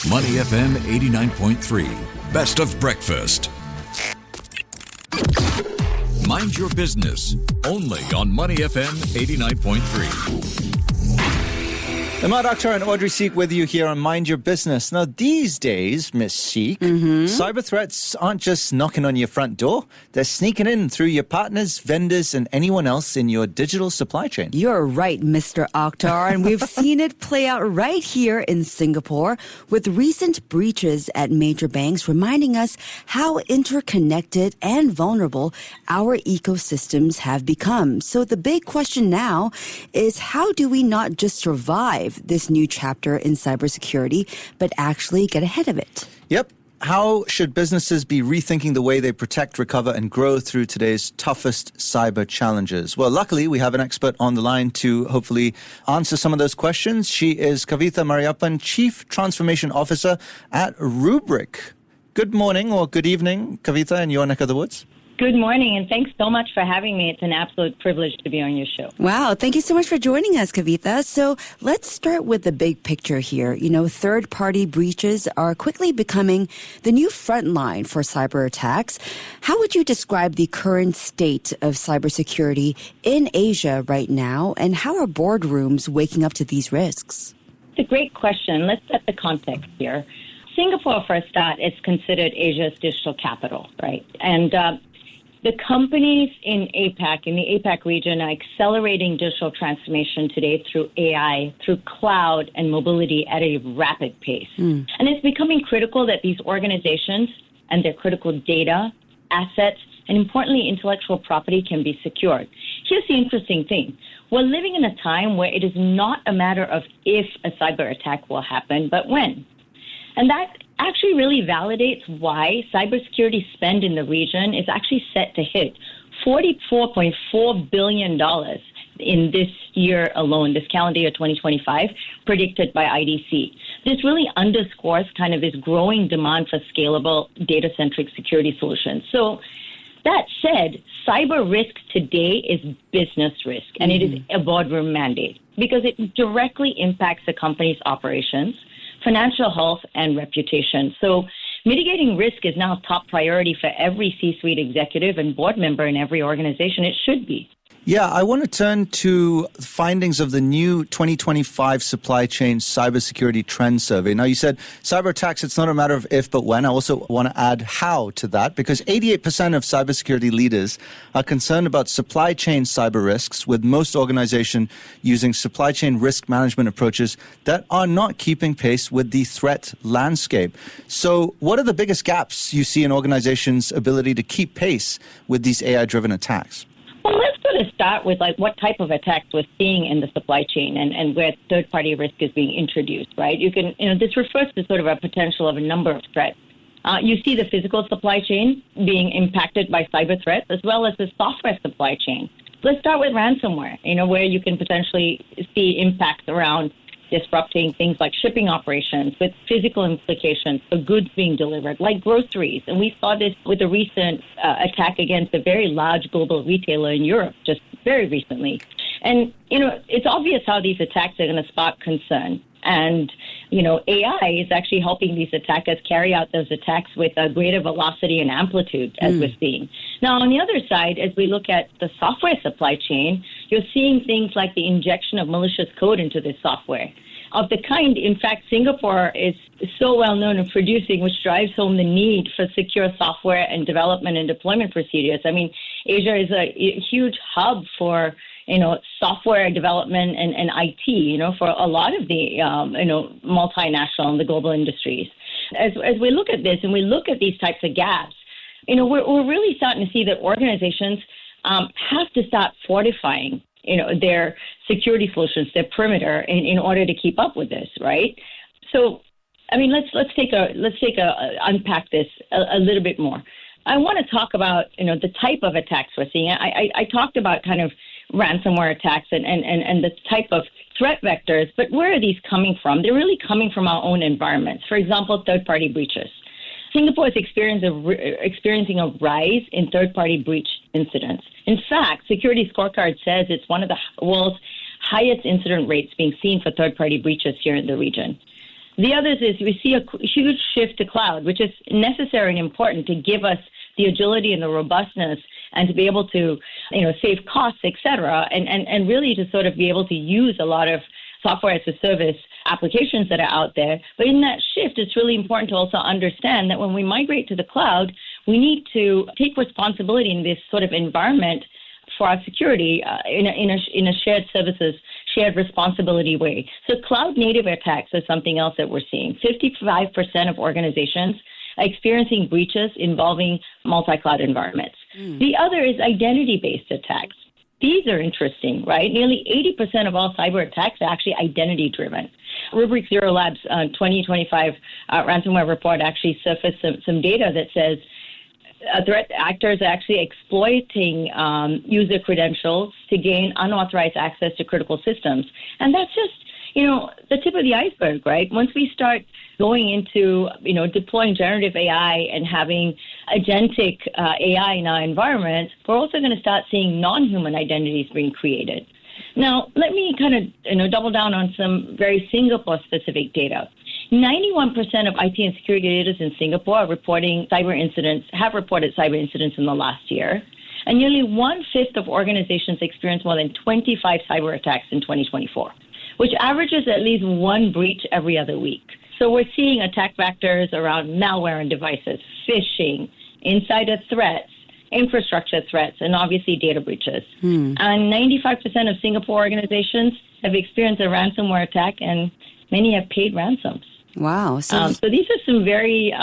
Money FM 89.3. Best of breakfast. Mind your business. Only on Money FM 89.3. Emad Akhtar and Audrey Seek with you here on Mind Your Business. Now, these days, Miss Seek, cyber threats aren't just knocking on your front door. They're sneaking in through your partners, vendors, and anyone else in your digital supply chain. You're right, Mr. Akhtar, and we've seen it play out right here in Singapore with recent breaches at major banks reminding us how interconnected and vulnerable our ecosystems have become. So the big question now is, how do we not just survive this new chapter in cybersecurity, but actually get ahead of it? Yep. How should businesses be rethinking the way they protect, recover, and grow through today's toughest cyber challenges? Well, luckily, we have an expert on the line to hopefully answer some of those questions. She is Kavitha Mariappan, Chief Transformation Officer at Rubrik. Good morning or good evening, Kavitha, in your neck of the woods. Good morning, and thanks so much for having me. It's an absolute privilege to be on your show. Wow, thank you so much for joining us, Kavitha. So let's start with the big picture here. You know, third-party breaches are quickly becoming the new front line for cyber attacks. How would you describe the current state of cybersecurity in Asia right now, and how are boardrooms waking up to these risks? It's a great question. Let's set the context here. Singapore, for a start, is considered Asia's digital capital, right? And the companies in the APAC region, are accelerating digital transformation today through AI, through cloud and mobility at a rapid pace. And it's becoming critical that these organizations and their critical data, assets, and importantly, intellectual property can be secured. Here's the interesting thing. We're living in a time where it is not a matter of if a cyber attack will happen, but when. And that actually really validates why cybersecurity spend in the region is actually set to hit $44.4 billion in this year alone, this calendar year 2025, predicted by IDC. This really underscores kind of this growing demand for scalable data-centric security solutions. So that said, cyber risk today is business risk, and it is a boardroom mandate because it directly impacts the company's operations, financial health, and reputation. So mitigating risk is now top priority for every C-suite executive and board member in every organization. It should be. Yeah, I want to turn to findings of the new 2025 Supply Chain Cybersecurity Trend Survey. Now, you said cyber attacks, it's not a matter of if, but when. I also want to add how to that, because 88% of cybersecurity leaders are concerned about supply chain cyber risks, with most organizations using supply chain risk management approaches that are not keeping pace with the threat landscape. So what are the biggest gaps you see in organizations' ability to keep pace with these AI-driven attacks? Well, let's sort of start with what type of attacks we're seeing in the supply chain and where third-party risk is being introduced, right? This refers to sort of a potential of a number of threats. You see the physical supply chain being impacted by cyber threats, as well as the software supply chain. Let's start with ransomware, where you can potentially see impacts around disrupting things like shipping operations with physical implications for goods being delivered, like groceries. And we saw this with a recent attack against a very large global retailer in Europe just very recently. And, it's obvious how these attacks are going to spark concern. And, AI is actually helping these attackers carry out those attacks with a greater velocity and amplitude, as we're seeing. Now, on the other side, as we look at the software supply chain, you're seeing things like the injection of malicious code into this software. Of the kind, in fact, Singapore is so well known in producing, which drives home the need for secure software and development and deployment procedures. I mean, Asia is a huge hub for software development and IT, for a lot of the, multinational and the global industries. As we look at this and we look at these types of gaps, we're really starting to see that organizations have to start fortifying, their security solutions, their perimeter in order to keep up with this, right? So, I mean, let's unpack this a little bit more. I want to talk about, the type of attacks we're seeing. I talked about kind of ransomware attacks and the type of threat vectors, but where are these coming from? They're really coming from our own environments. For example, third-party breaches. Singapore is experiencing a rise in third-party breach incidents. In fact, Security Scorecard says it's one of the world's highest incident rates being seen for third-party breaches here in the region. The others is we see a huge shift to cloud, which is necessary and important to give us the agility and the robustness and to be able to, save costs, et cetera, and really to sort of be able to use a lot of software as a service applications that are out there. But in that shift, it's really important to also understand that when we migrate to the cloud, we need to take responsibility in this sort of environment for our security in a shared services, shared responsibility way. So cloud native attacks is something else that we're seeing. 55% of organizations are experiencing breaches involving multi-cloud environments. The other is identity-based attacks. These are interesting, right? Nearly 80% of all cyber attacks are actually identity-driven. Rubrik Zero Labs 2025 ransomware report actually surfaced some data that says threat actors are actually exploiting user credentials to gain unauthorized access to critical systems. And that's just, the tip of the iceberg, right? Once we start going into, deploying generative AI and having agentic AI in our environment, we're also going to start seeing non-human identities being created. Now, let me kind of, double down on some very Singapore-specific data. 91% of IT and security leaders in Singapore have reported cyber incidents in the last year. And nearly 1/5 of organizations experienced more than 25 cyber attacks in 2024, which averages at least one breach every other week. So we're seeing attack vectors around malware and devices, phishing, insider threats, infrastructure threats, and obviously data breaches. And 95% of Singapore organizations have experienced a ransomware attack, and many have paid ransoms. Wow. So these are some very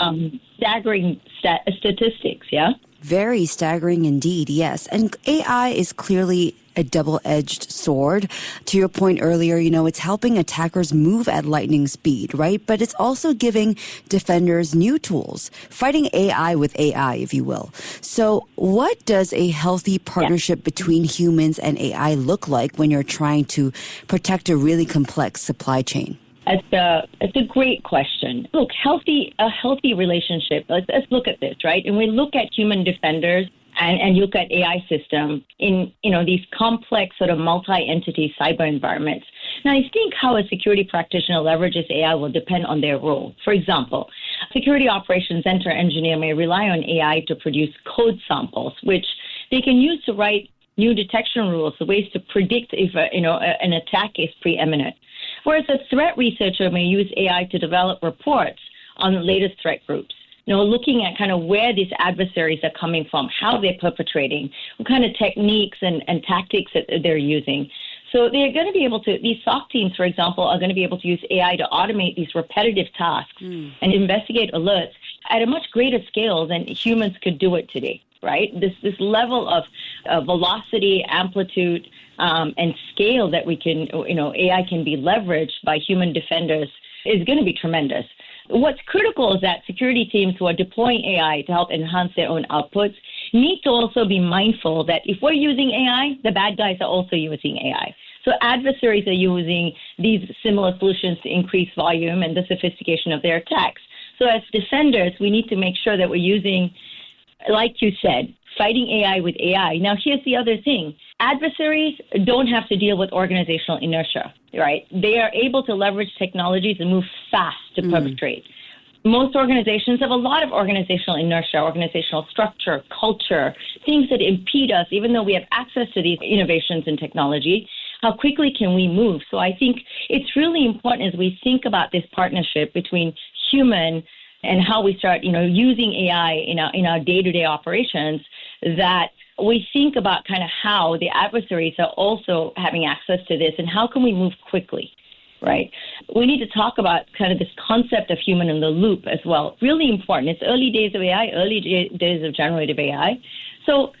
staggering statistics, yeah? Very staggering indeed, yes. And AI is clearly a double-edged sword. To your point earlier, it's helping attackers move at lightning speed, right? But it's also giving defenders new tools, fighting AI with AI, if you will. So what does a healthy partnership between humans and AI look like when you're trying to protect a really complex supply chain? It's a great question. Look, a healthy relationship. Let's look at this, right? And we look at human defenders and look at AI system in, these complex sort of multi-entity cyber environments. Now, I think how a security practitioner leverages AI will depend on their role. For example, security operations center engineer may rely on AI to produce code samples, which they can use to write new detection rules, the ways to predict if an attack is preeminent. Whereas a threat researcher may use AI to develop reports on the latest threat groups, looking at kind of where these adversaries are coming from, how they're perpetrating, what kind of techniques and tactics that they're using. So they're going to be able to, these SOC teams, for example, are going to be able to use AI to automate these repetitive tasks and investigate alerts at a much greater scale than humans could do it today, right? This level of velocity, amplitude, and scale that we can, AI can be leveraged by human defenders is going to be tremendous. What's critical is that security teams who are deploying AI to help enhance their own outputs need to also be mindful that if we're using AI, the bad guys are also using AI. So adversaries are using these similar solutions to increase volume and the sophistication of their attacks. So as defenders, we need to make sure that we're using, like you said, fighting AI with AI. Now, here's the other thing. Adversaries don't have to deal with organizational inertia, right? They are able to leverage technologies and move fast to perpetrate. Most organizations have a lot of organizational inertia, organizational structure, culture, things that impede us, even though we have access to these innovations in technology. How quickly can we move? So I think it's really important as we think about this partnership between human and how we start, using AI in our day-to-day operations, that we think about kind of how the adversaries are also having access to this and how can we move quickly, right? We need to talk about kind of this concept of human in the loop as well. Really important. It's early days of AI, early days of generative AI. So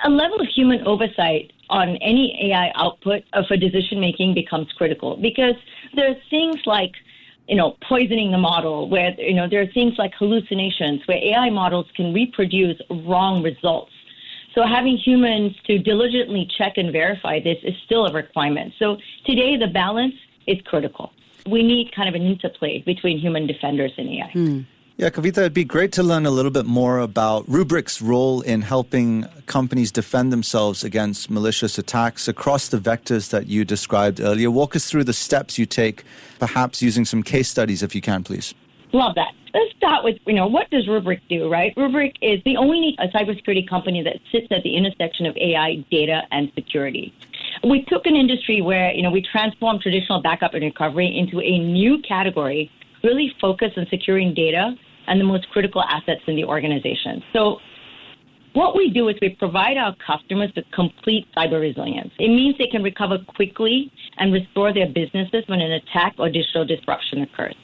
a level of human oversight on any AI output for decision-making becomes critical because there are things like poisoning the model, where, there are things like hallucinations, where AI models can reproduce wrong results. So having humans to diligently check and verify this is still a requirement. So today, the balance is critical. We need kind of an interplay between human defenders and AI. Yeah, Kavitha, it'd be great to learn a little bit more about Rubrik's role in helping companies defend themselves against malicious attacks across the vectors that you described earlier. Walk us through the steps you take, perhaps using some case studies if you can, please. Love that. Let's start with, what does Rubrik do, right? Rubrik is the only cybersecurity company that sits at the intersection of AI, data, and security. We took an industry where, we transformed traditional backup and recovery into a new category, really focused on securing data and the most critical assets in the organization. So what we do is we provide our customers with complete cyber resilience. It means they can recover quickly and restore their businesses when an attack or digital disruption occurs.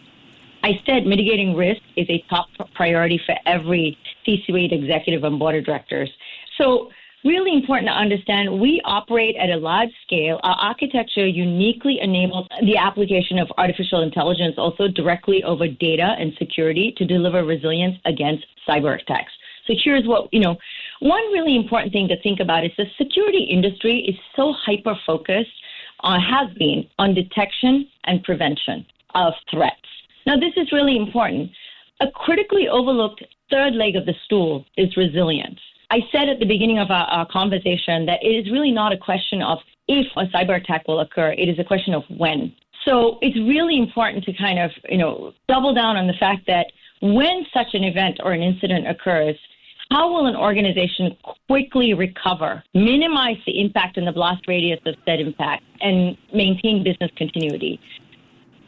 I said mitigating risk is a top priority for every C-suite executive and board of directors. So really important to understand, we operate at a large scale. Our architecture uniquely enables the application of artificial intelligence also directly over data and security to deliver resilience against cyber attacks. So here's what, one really important thing to think about is the security industry is so hyper-focused, has been, on detection and prevention of threats. Now, this is really important. A critically overlooked third leg of the stool is resilience. I said at the beginning of our conversation that it is really not a question of if a cyber attack will occur. It is a question of when. So it's really important to kind of, double down on the fact that when such an event or an incident occurs, how will an organization quickly recover, minimize the impact and the blast radius of said impact, and maintain business continuity?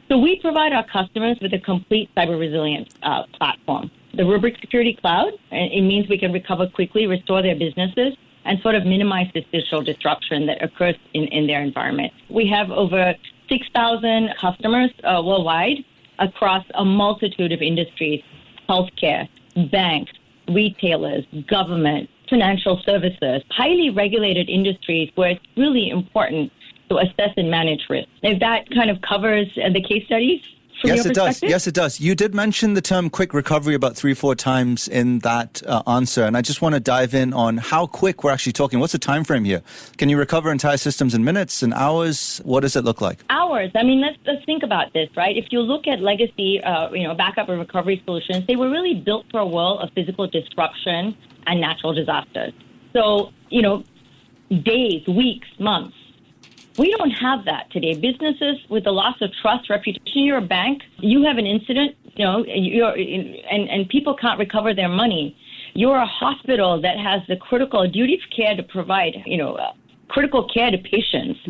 So we provide our customers with a complete cyber resilience platform. The Rubrik Security Cloud, it means we can recover quickly, restore their businesses, and sort of minimize this digital disruption that occurs in their environment. We have over 6,000 customers worldwide across a multitude of industries: healthcare, banks, retailers, government, financial services, highly regulated industries where it's really important to assess and manage risk. If that kind of covers the case studies. Yes, it does. Yes, it does. You did mention the term quick recovery about 3-4 times in that answer, and I just want to dive in on how quick we're actually talking. What's the time frame here? Can you recover entire systems in minutes and hours? What does it look like? Hours. I mean, let's think about this, right? If you look at legacy, backup and recovery solutions, they were really built for a world of physical disruption and natural disasters. So, days, weeks, months. We don't have that today. Businesses with the loss of trust, reputation, you're a bank, you have an incident, and people can't recover their money. You're a hospital that has the critical duty of care to provide, critical care to patients.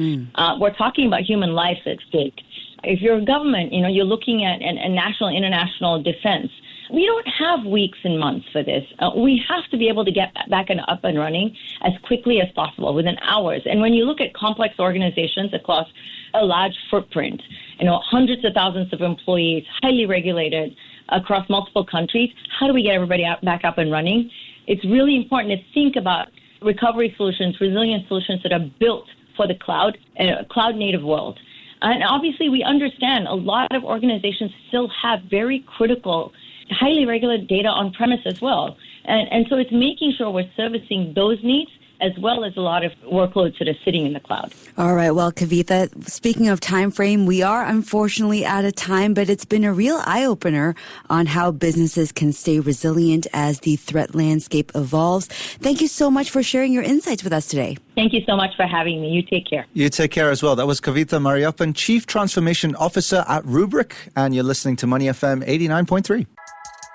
We're talking about human life at stake. If you're a government, you're looking at a national, international defense. We don't have weeks and months for this. We have to be able to get back and up and running as quickly as possible, within hours. And when you look at complex organizations across a large footprint, hundreds of thousands of employees, highly regulated across multiple countries, how do we get everybody back up and running? It's really important to think about recovery solutions, resilient solutions that are built for the cloud, a cloud-native world. And obviously, we understand a lot of organizations still have very critical, highly regulated data on premise as well. And so it's making sure we're servicing those needs as well as a lot of workloads that are sitting in the cloud. All right. Well, Kavitha, speaking of time frame, we are unfortunately out of time, but it's been a real eye-opener on how businesses can stay resilient as the threat landscape evolves. Thank you so much for sharing your insights with us today. Thank you so much for having me. You take care. You take care as well. That was Kavitha Mariappan, Chief Transformation Officer at Rubrik, and you're listening to Money FM 89.3.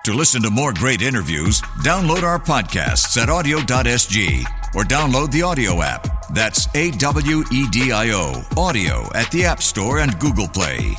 To listen to more great interviews, download our podcasts at audio.sg or download the audio app. That's AWEDIO, audio at the App Store and Google Play.